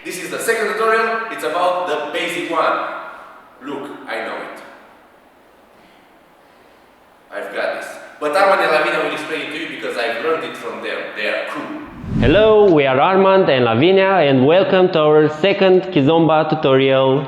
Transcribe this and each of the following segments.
This is the second tutorial. It's about the basic one. Look, I know it. I've got this. But Armand and Lavinia will explain it to you because I've learned it from them. They are cool. Hello, we are Armand and Lavinia and welcome to our second Kizomba tutorial.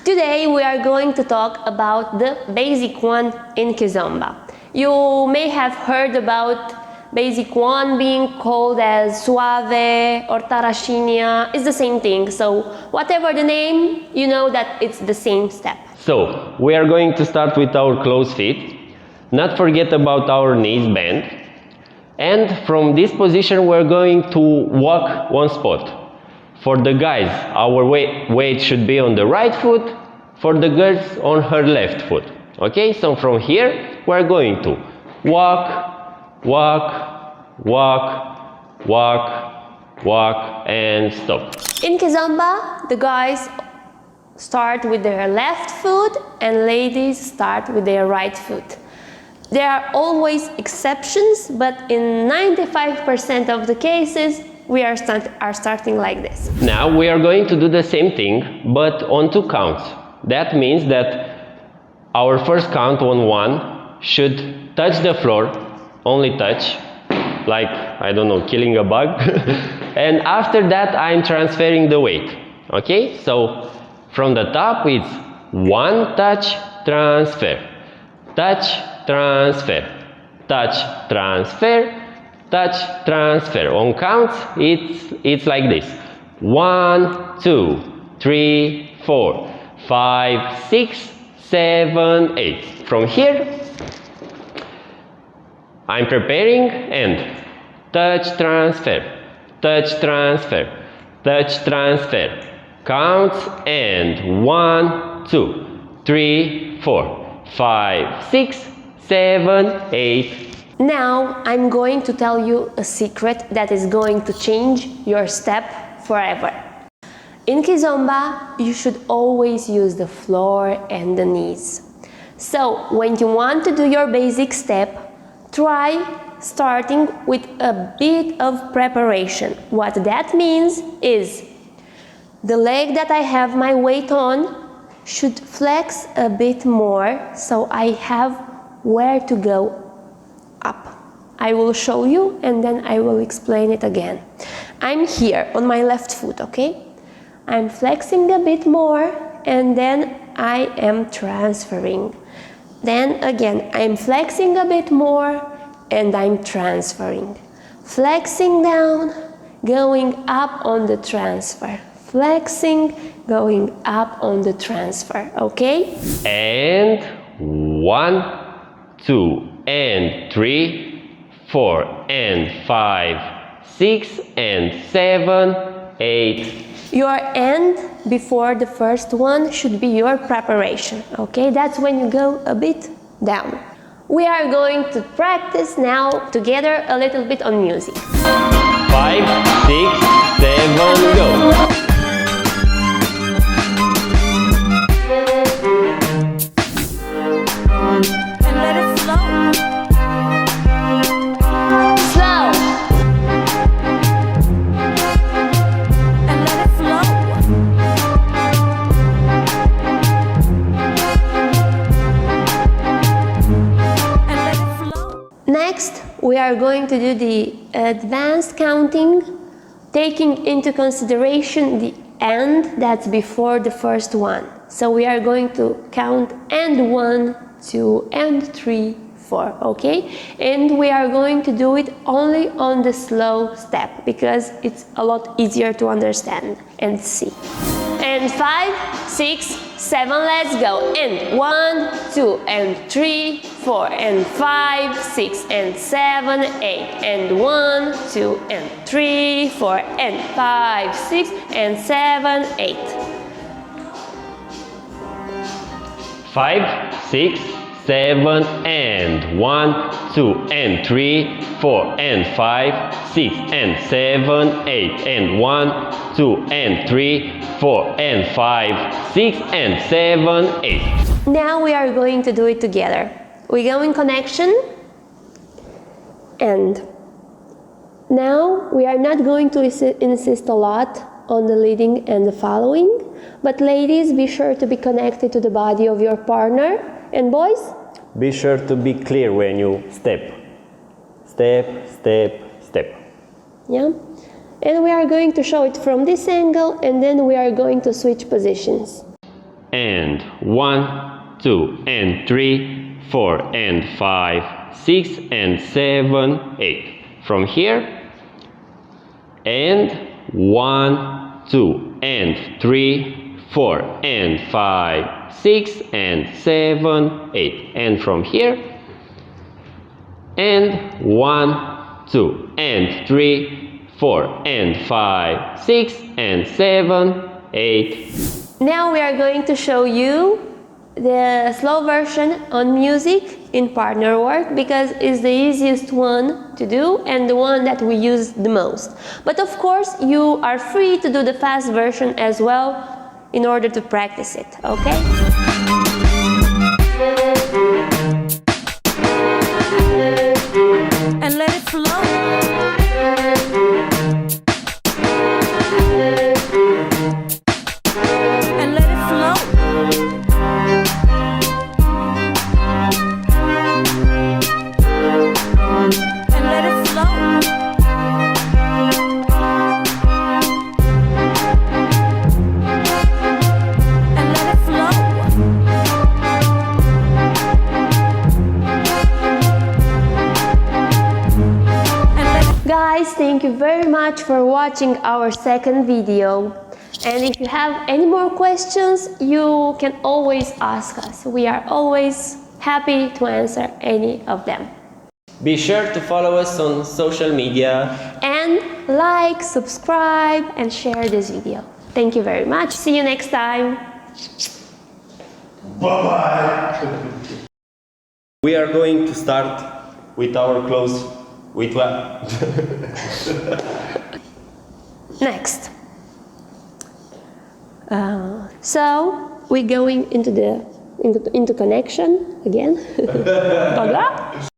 Today we are going to talk about the basic one in Kizomba. You may have heard about basic one being called as Suave or Tarraxinha. It's the same thing, so whatever the name, you know that it's the same step. So, we are going to start with our closed feet. Not forget about our knees bent. And from this position we're going to walk one spot. For the guys, our weight should be on the right foot. For the girls, on her left foot. Okay, so from here we're going to walk, walk, walk, walk, walk, and stop. In Kizomba, the guys start with their left foot and ladies start with their right foot. There are always exceptions, but in 95% of the cases, we are starting like this. Now we are going to do the same thing, but on 2 counts. That means that our first count on 1 should touch the floor, only touch, like, I don't know, killing a bug. And after that, I'm transferring the weight. Okay, so from the top, it's 1 touch, transfer, touch, transfer, touch, transfer, touch, transfer. On counts, it's like this. 1, 2, 3, 4, 5, 6, 7, 8. From here, I'm preparing and touch, transfer, touch, transfer, touch, transfer. Counts and 1, 2, 3, 4, 5, 6, 7, 8. Now I'm going to tell you a secret that is going to change your step forever. In Kizomba, you should always use the floor and the knees. So when you want to do your basic step, try starting with a bit of preparation. What that means is the leg that I have my weight on should flex a bit more so I have where to go up. I will show you and then I will explain it again. I'm here on my left foot, okay? I'm flexing a bit more and then I am transferring. Then again, I'm flexing a bit more and I'm transferring. Flexing down, going up on the transfer. Flexing, going up on the transfer, okay? And 1, 2, and 3, 4, and 5, 6, and 7, 8. Your end before the first one should be your preparation, okay? That's when you go a bit down. We are going to practice now together a little bit on music. 5, 6, 7, go! Next, we are going to do the advanced counting, taking into consideration the end that's before the first one. So we are going to count and 1, 2, and 3, 4, okay? And we are going to do it only on the slow step because it's a lot easier to understand and see. And 5, 6, 7, let's go. And 1, 2, and 3, 4, and 5, 6, and 7, 8. And 1, 2, and 3, 4, and 5, 6, and 7, 8. 5, 6, 7, and 1, 2, and 3, 4, and 5, 6, and 7, 8, and 1, 2, and 3, 4, and 5, 6, and 7, 8. Now we are going to do it together. We go in connection, and now we are not going to insist a lot on the leading and the following. But ladies, be sure to be connected to the body of your partner. And boys? Be sure to be clear when you step. Step, step, step. Yeah. And we are going to show it from this angle, and then we are going to switch positions. And 1, 2, and 3, 4, and 5, 6, and 7, 8. From here. And 1, 2, and 3, 4, and 5, 6, and 7, 8. And from here. And 1, 2, and 3, 4, and 5, 6, and 7, 8. Now we are going to show you the slow version on music in partner work, because it's the easiest one to do and the one that we use the most. But of course, you are free to do the fast version as well in order to practice it, okay? And let it flow. And let it flow. And let it flow. And let it flow. Guys, thank you very much for watching our second video. And if you have any more questions, you can always ask us. We are always happy to answer any of them. Be sure to follow us on social media. And like, subscribe, and share this video. Thank you very much. See you next time. Bye-bye. We are going to start with our clothes. With what? Next. So we're going into connection again. Blah, blah.